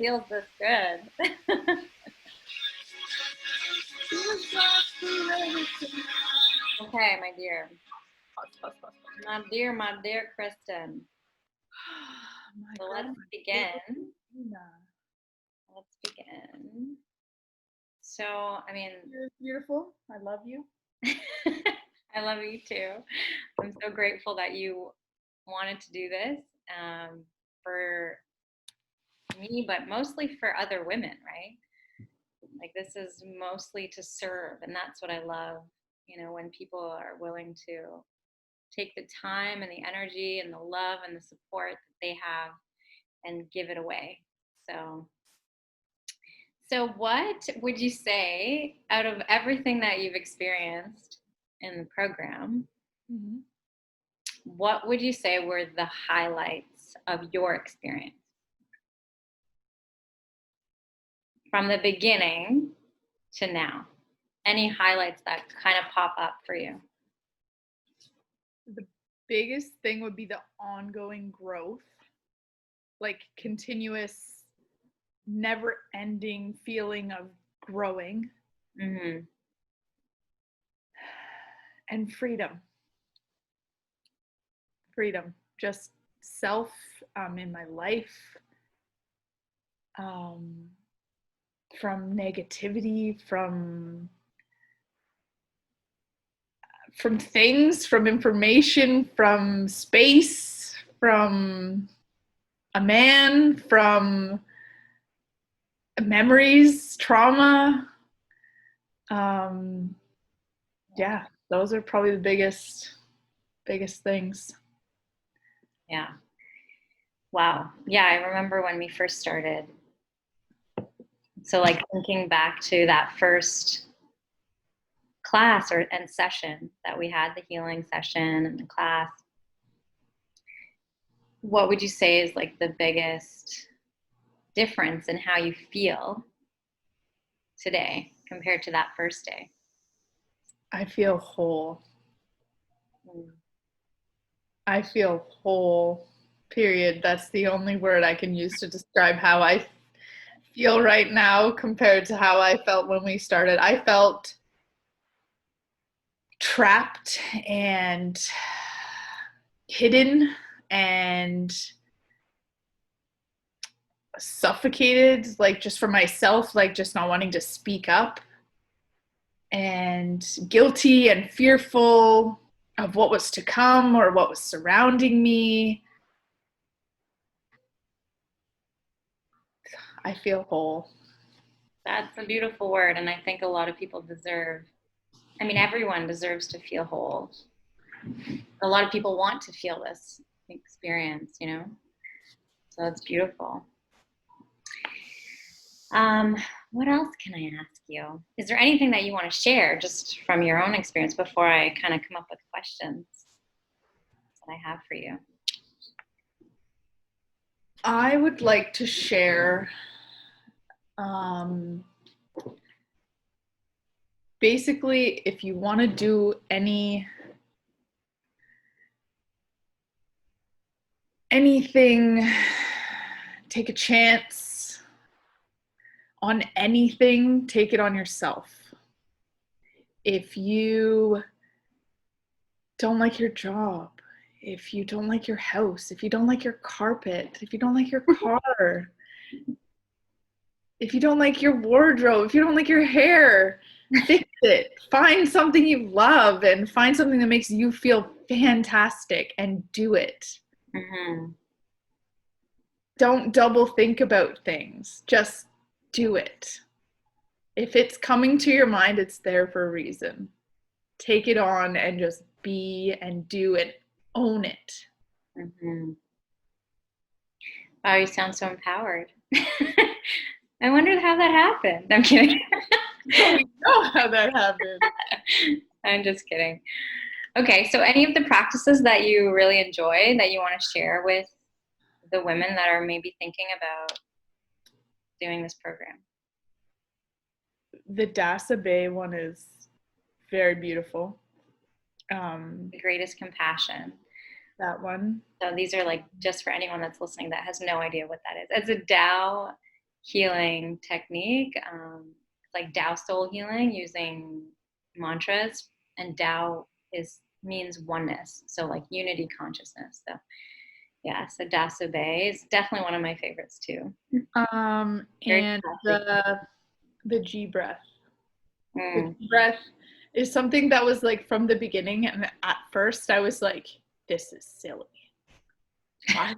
feels this good. Okay, my dear. My dear Kristen. So let's begin. So, I mean, you're beautiful. I love you. I love you too. I'm so grateful that you wanted to do this for me, but mostly for other women, right? Like, this is mostly to serve, and that's what I love, when people are willing to take the time and the energy and the love and the support that they have and give it away. So what would you say, out of everything that you've experienced in the program, what would you say were the highlights of your experience? From the beginning to now. Any highlights that kind of pop up for you? The biggest thing would be the ongoing growth, like continuous, never-ending feeling of growing. And freedom, just self in my life, from negativity, from things, from information, from space, from a man, from memories, trauma. Yeah, those are probably the biggest things. Yeah. Wow. Yeah, I remember when we first started. So, like, thinking back to that first class and session that we had, the healing session and the class, what would you say is like the biggest difference in how you feel today compared to that first day? I feel whole. I feel whole, period. That's the only word I can use to describe how I feel right now compared to how I felt when we started. I felt trapped and hidden and suffocated, like just for myself, like just not wanting to speak up, and guilty and fearful of what was to come or what was surrounding me. I feel whole. That's a beautiful word, and I think a lot of people everyone deserves to feel whole. A lot of people want to feel this experience, so it's beautiful. What else can I ask you? Is there anything that you want to share just from your own experience before I kind of come up with questions that I have for you? I would like to share basically, if you want to do anything, take a chance on anything, take it on yourself. If you don't like your job, if you don't like your house, if you don't like your carpet, if you don't like your car, if you don't like your wardrobe, if you don't like your hair, fix it. Find something you love and find something that makes you feel fantastic and do it. Don't double think about things. Just do it. If it's coming to your mind, it's there for a reason. Take it on and just be and do and own it. Wow, you sound so empowered. I wondered how that happened. I'm kidding. We know how that happened. I'm just kidding. Okay, so any of the practices that you really enjoy that you want to share with the women that are maybe thinking about doing this program? The Dasa Bay one is very beautiful. The greatest compassion. That one. So these are like just for anyone that's listening that has no idea what that is. It's a Tao healing technique. It's like Tao soul healing using mantras, and Tao means oneness, so like unity consciousness. So yeah, so Tao Bay is definitely one of my favorites too. Very And classic. the G breath. The Mm. G breath is something that was like from the beginning, and at first I was like, this is silly. Why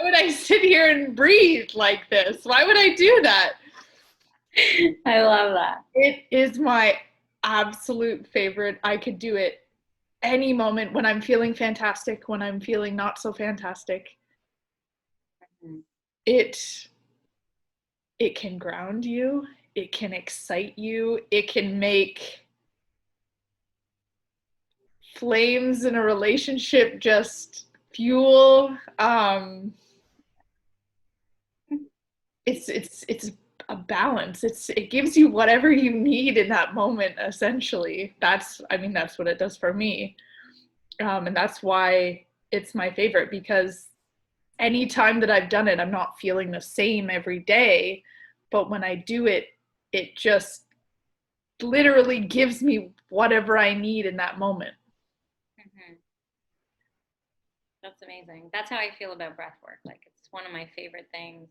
would I sit here and breathe like this? Why would I do that? I love that. It is my absolute favorite. I could do it any moment, when I'm feeling fantastic, when I'm feeling not so fantastic. Mm-hmm. It can ground you, it can excite you, it can make flames in a relationship just fuel. It's a balance. It gives you whatever you need in that moment, essentially. That's what it does for me. And that's why it's my favorite, because any time that I've done it, I'm not feeling the same every day, but when I do it, it just literally gives me whatever I need in that moment. Mm-hmm. That's amazing. That's how I feel about breath work. Like it's one of my favorite things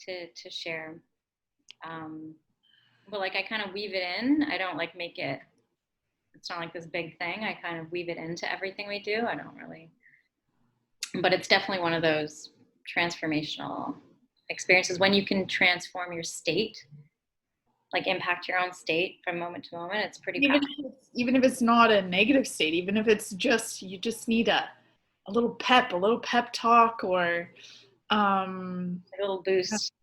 to share. Um, but like I kind of weave it in. I don't like make it. It's not like this big thing. I kind of weave it into everything we do. I don't really, but it's definitely one of those transformational experiences when you can transform your state, like impact your own state from moment to moment. It's pretty powerful. Even if it's not a negative state, even if it's just, you just need a little pep talk, or Like a little boost.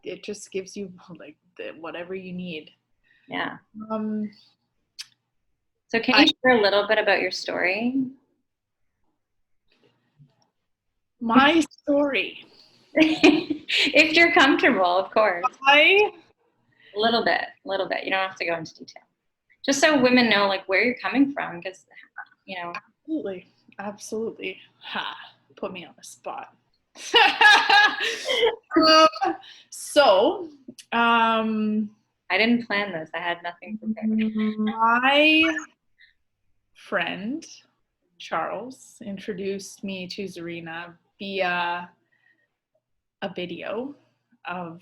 it just gives you like whatever you need. Yeah. Um, So can I, you share a little bit about your story? my story. If you're comfortable, of course. I A little bit, a little bit. You don't have to go into detail. Just so women know like where you're coming from, because you know. absolutely ha, put me on the spot. So, I didn't plan this. I had nothing prepared. my friend Charles introduced me to Zarina via a video of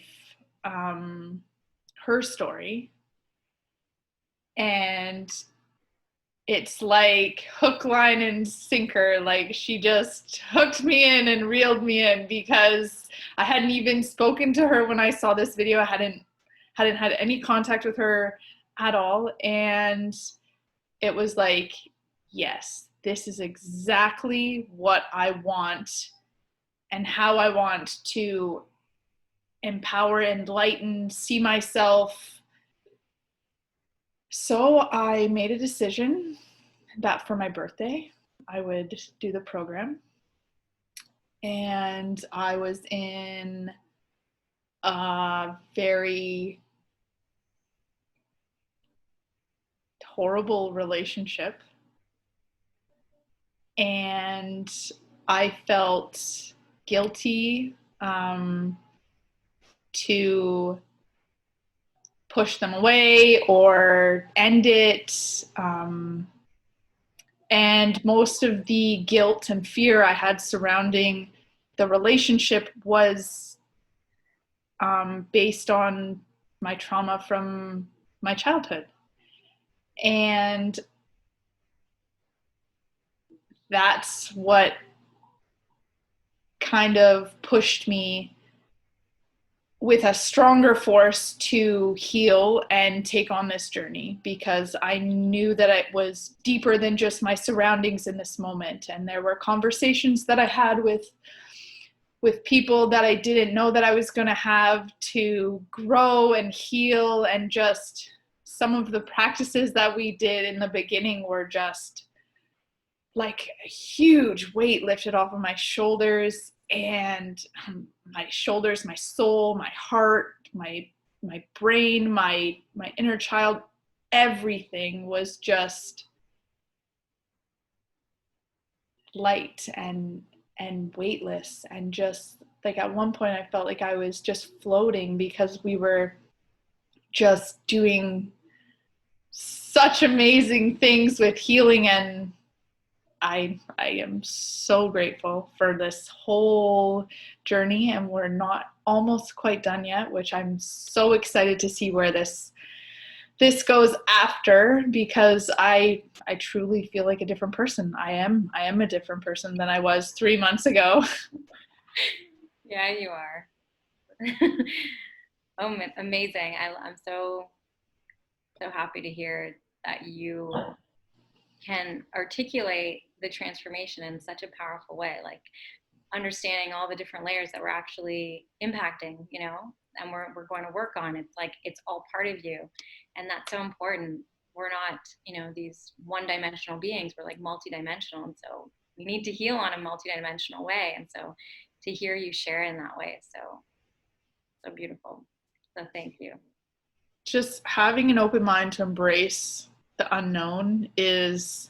her story, and it's like hook, line, and sinker. Like she just hooked me in and reeled me in, because I hadn't even spoken to her when I saw this video. I hadn't had any contact with her at all, and it was like, yes, this is exactly what I want and how I want to empower, enlighten, see myself. So I made a decision that for my birthday, I would do the program. And I was in a very horrible relationship. And I felt guilty to push them away or end it. And most of the guilt and fear I had surrounding the relationship was based on my trauma from my childhood. And that's what kind of pushed me with a stronger force to heal and take on this journey, because I knew that it was deeper than just my surroundings in this moment. And there were conversations that I had with people that I didn't know that I was going to have, to grow and heal. And just some of the practices that we did in the beginning were just like a huge weight lifted off of my shoulders, and my shoulders, my soul, my heart, my brain, my inner child, everything was just light and weightless, and just like at one point I felt like I was just floating because we were just doing such amazing things with healing, and I am so grateful for this whole journey, and we're not almost quite done yet, which I'm so excited to see where this goes after, because I truly feel like a different person. I am a different person than I was 3 months ago. Yeah, you are. Oh, amazing. I'm so, so happy to hear that you can articulate the transformation in such a powerful way, like understanding all the different layers that we're actually impacting, and we're going to work on. It's like it's all part of you, and that's so important. We're not, these one-dimensional beings. We're like multidimensional, and so we need to heal on a multidimensional way. And so to hear you share in that way is so beautiful. So thank you. Just having an open mind to embrace the unknown is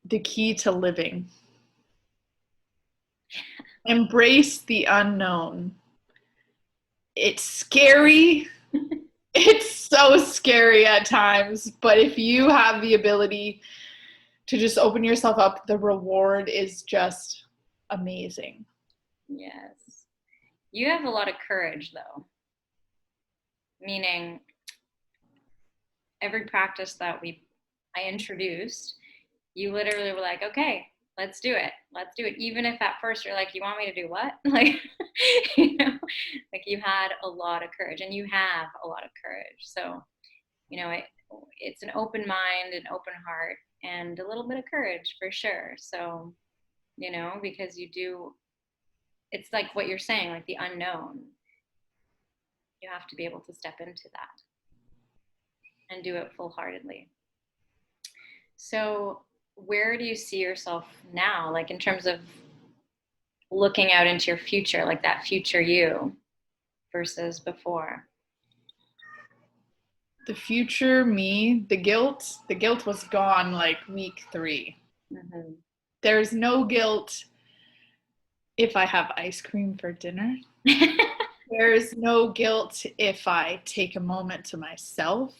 the key to living. Embrace the unknown. It's scary. It's so scary at times, but if you have the ability to just open yourself up, the reward is just amazing. Yes. You have a lot of courage, though, meaning every practice that I introduced, you literally were like, okay, let's do it. Let's do it. Even if at first you're like, you want me to do what? Like, like you had a lot of courage, and you have a lot of courage. So, it's an open mind, an open heart, and a little bit of courage for sure. So, because it's like what you're saying, like the unknown. You have to be able to step into that and do it full heartedly. So, where do you see yourself now, like in terms of looking out into your future, like that future you versus before? The future me, the guilt was gone like week 3. Mm-hmm. There's no guilt if I have ice cream for dinner. There's no guilt if I take a moment to myself.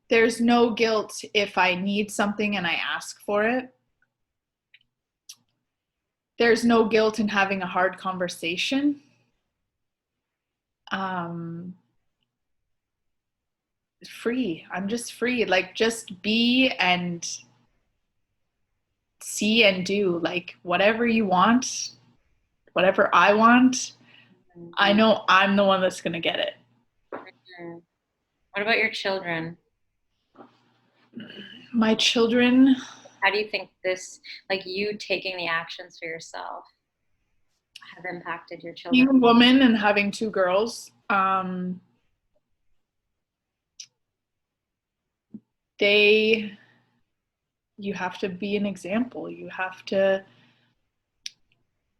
There's no guilt if I need something and I ask for it. There's no guilt in having a hard conversation. Free. I'm just free. Like, just be and see and do. Like, whatever you want, whatever I want, I know I'm the one that's going to get it. Mm-hmm. What about your children? My children. How do you think this, like you taking the actions for yourself, have impacted your children? Being a woman and having 2 girls, you have to be an example. You have to,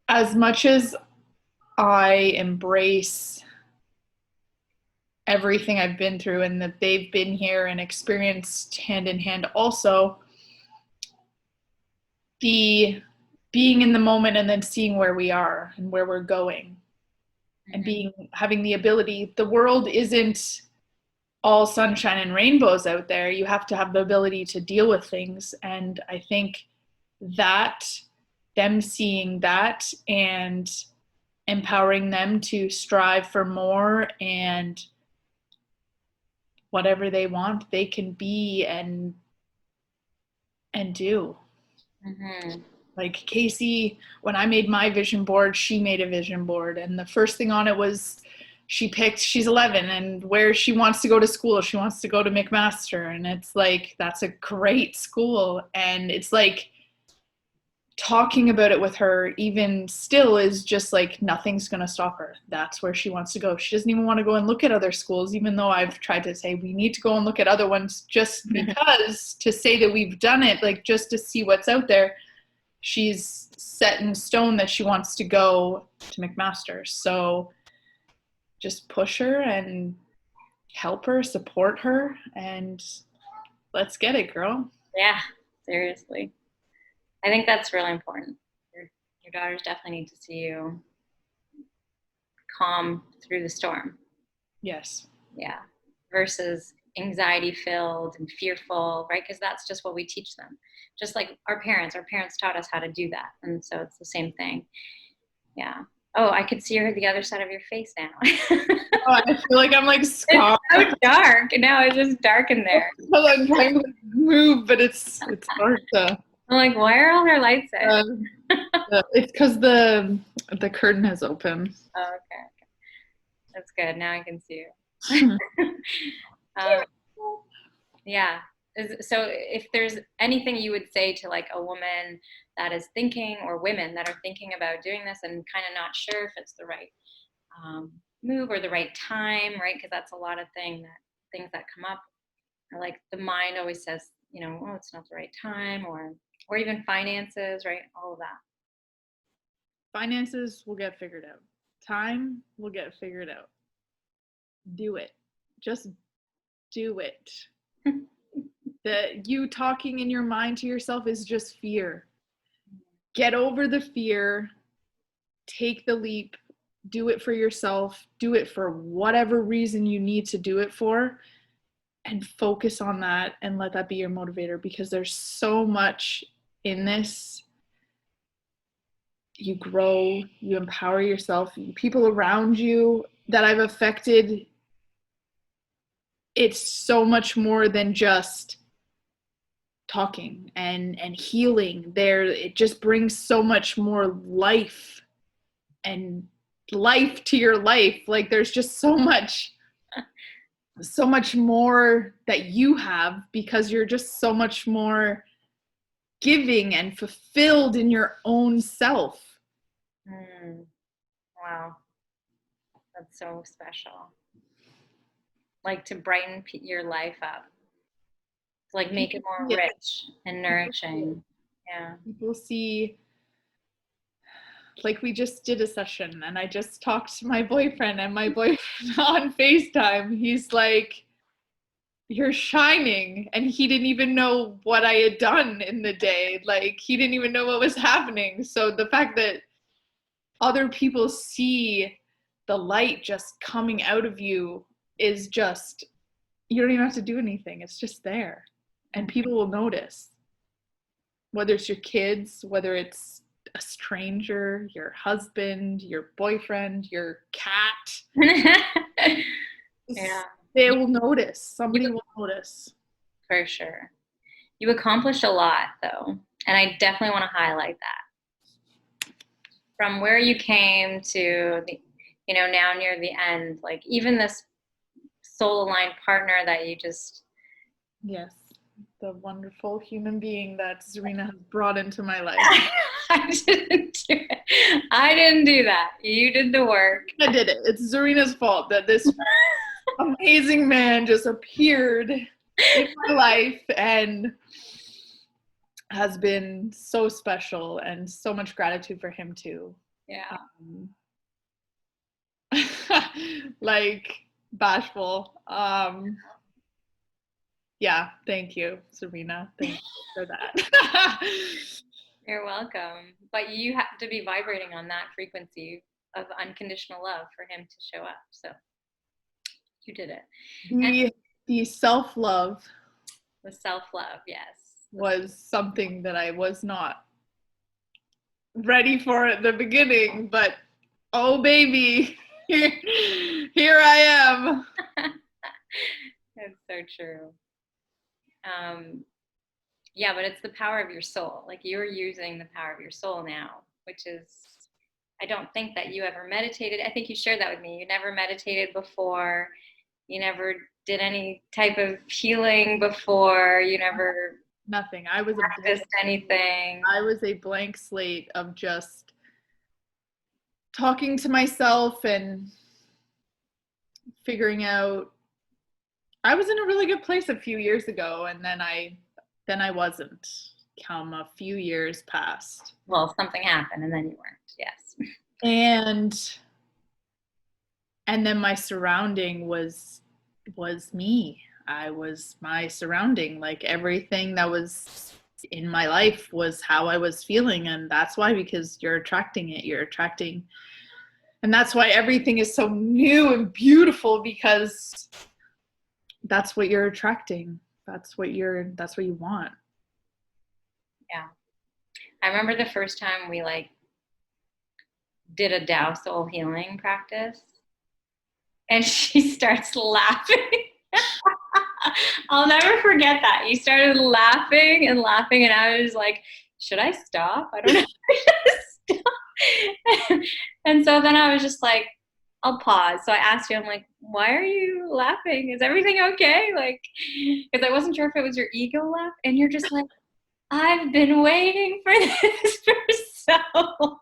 as much as I embrace everything I've been through and that they've been here and experienced hand in hand also, the being in the moment and then seeing where we are and where we're going, and having the ability, the world isn't all sunshine and rainbows out there. You have to have the ability to deal with things. And I think that them seeing that and empowering them to strive for more, and whatever they want, they can be and do. Mm-hmm. Like Casey, when I made my vision board, she made a vision board. And the first thing on it was she's 11, and where she wants to go to school. She wants to go to McMaster. And it's like, that's a great school. And it's like, talking about it with her even still is just like, nothing's going to stop her. That's where she wants to go. She doesn't even want to go and look at other schools, even though I've tried to say we need to go and look at other ones, just because to say that we've done it, like just to see what's out there. She's set in stone that she wants to go to McMaster. So just push her and help her, support her, and let's get it, girl. Yeah, seriously. I think that's really important. You're Your daughters definitely need to see you calm through the storm. Yes. Yeah. Versus anxiety filled and fearful, right? Because that's just what we teach them. Just like our parents taught us how to do that. And so it's the same thing. Yeah. Oh, I could see the other side of your face now. Oh, I feel like I'm like scarred. It's so dark. Now it's just dark in there. I'm trying to move, but it's hard to. I'm like, why are all her lights out? It's because the curtain has opened. Oh, okay. That's good. Now I can see you. Yeah. So if there's anything you would say to like a woman that is thinking, or women that are thinking about doing this and kind of not sure if it's the right move or the right time, right? Because that's a lot of things that come up. Or like the mind always says, oh, it's not the right time, or even finances, right? All of that. Finances will get figured out. Time will get figured out. Do it. Just do it. That you talking in your mind to yourself is just fear. Get over the fear. Take the leap. Do it for yourself. Do it for whatever reason you need to do it for. And focus on that and let that be your motivator, because there's so much in this. You grow, you empower yourself, people around you that I've affected. It's so much more than just talking and healing. It just brings so much more life to your life. Like there's just so much more that you have, because you're just so much more giving and fulfilled in your own self. Wow. That's so special. Like to brighten your life up. Like make it more rich and nourishing. Yeah. People see, like we just did a session and I just talked to my boyfriend, and my boyfriend on FaceTime, he's like, you're shining. And he didn't even know what I had done in the day. Like he didn't even know what was happening. So the fact that other people see the light just coming out of you is just, you don't even have to do anything. It's just there. And people will notice. Whether it's your kids, whether it's a stranger, your husband, your boyfriend, your cat. Yeah. They will notice. Somebody will notice. For sure. You accomplished a lot, though. And I definitely want to highlight that. From where you came to, now near the end, like even this soul-aligned partner that you just... Yes. The wonderful human being that Zarina has brought into my life. I didn't do it. I didn't do that. You did the work. I did it. It's Zarina's fault that this amazing man just appeared in my life and has been so special, and so much gratitude for him too. Yeah. Like bashful. Yeah, thank you, Zarina. Thank you for that. You're welcome. But you have to be vibrating on that frequency of unconditional love for him to show up. So you did it. The self-love. The self-love, yes. Was something that I was not ready for at the beginning, but oh baby, here I am. That's so true. Yeah, but it's the power of your soul. Like you're using the power of your soul now, which is, I don't think that you ever meditated. I think you shared that with me. You never meditated before. You never did any type of healing before. You never... Nothing. I was anything. I was a blank slate of just talking to myself and figuring out. I was in a really good place a few years ago, and then I wasn't. Come a few years passed. Well, something happened, and then you weren't. Yes. And then my surrounding was me. I was my surrounding, like everything that was in my life was how I was feeling. And that's why, because you're attracting it, and that's why everything is so new and beautiful, because that's what you're attracting. That's what you want. Yeah. I remember the first time we like did a Tao soul healing practice and she starts laughing. I'll never forget that. You started laughing and laughing, and I was like, should I stop? I don't know if I should stop. And so then I was just like, I'll pause. So I asked you, I'm like, why are you laughing? Is everything okay? Like, because I wasn't sure if it was your ego laugh. And you're just like, I've been waiting for this for so long.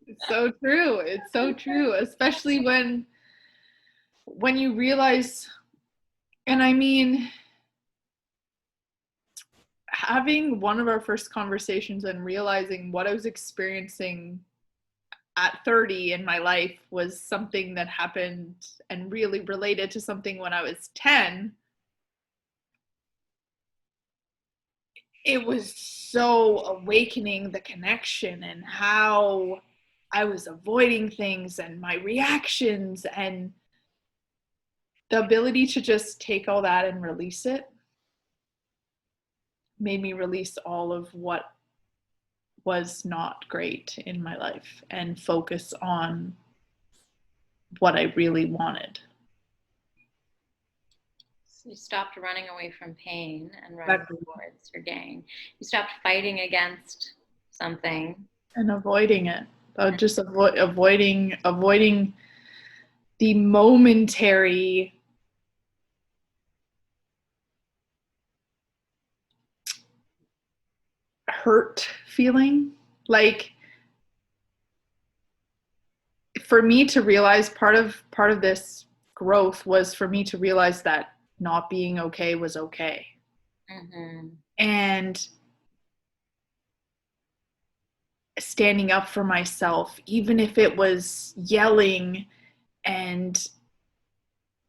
It's so true. It's so true, especially when you realize, and I mean, having one of our first conversations and realizing what I was experiencing at 30 in my life was something that happened and really related to something when I was 10. It was so awakening, the connection and how I was avoiding things and my reactions, and the ability to just take all that and release it made me release all of what was not great in my life and focus on what I really wanted. So you stopped running away from pain and running towards your gain. You stopped fighting against something and avoiding it. Just avoiding the momentary hurt feeling. Like, for me to realize part of this growth was for me to realize that not being okay was okay. Mm-hmm. And standing up for myself, even if it was yelling and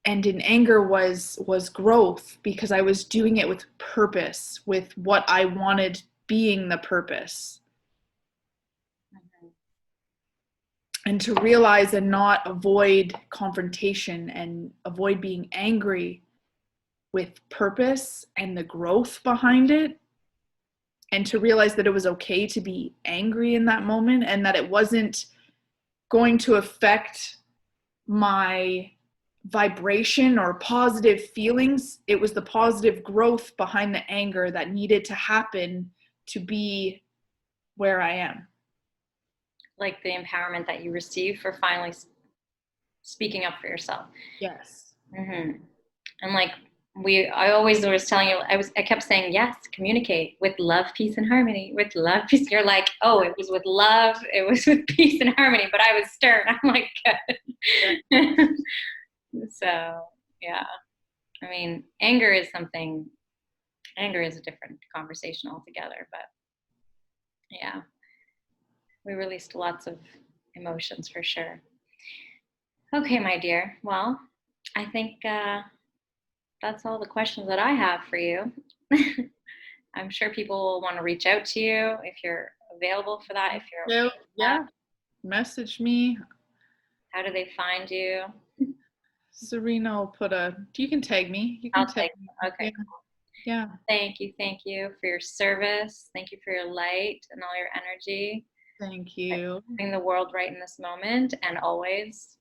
in anger, was growth, because I was doing it with purpose, with what I wanted being the purpose. Mm-hmm. And to realize and not avoid confrontation and avoid being angry with purpose and the growth behind it, and to realize that it was okay to be angry in that moment and that it wasn't going to affect my vibration or positive feelings. It was the positive growth behind the anger that needed to happen to be where I am. Like the empowerment that you received for finally speaking up for yourself. Yes. Mm-hmm. And like I always was telling you, I kept saying, yes, communicate with love, peace, and harmony. With love, peace. You're like, oh, it was with love, it was with peace and harmony. But I was stern. I'm like, good. So yeah, I mean, anger is a different conversation altogether. But yeah, we released lots of emotions for sure. Okay, my dear. Well, I think that's all the questions that I have for you. I'm sure people will want to reach out to you if you're available for that. If you're yeah, message me. How do they find you? Serena will you can tag me. You can I'll tag me. Okay. Yeah. Cool. Yeah. Thank you for your service. Thank you for your light and all your energy. Thank you. Bring the world right in this moment, and always.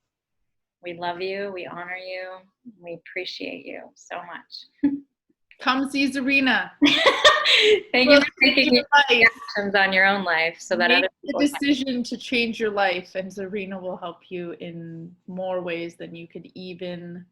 We love you. We honor you. We appreciate you so much. Come see Zarina. Thank you for taking your actions on your own life so that other people make the decision to change your life, and Zarina will help you in more ways than you could even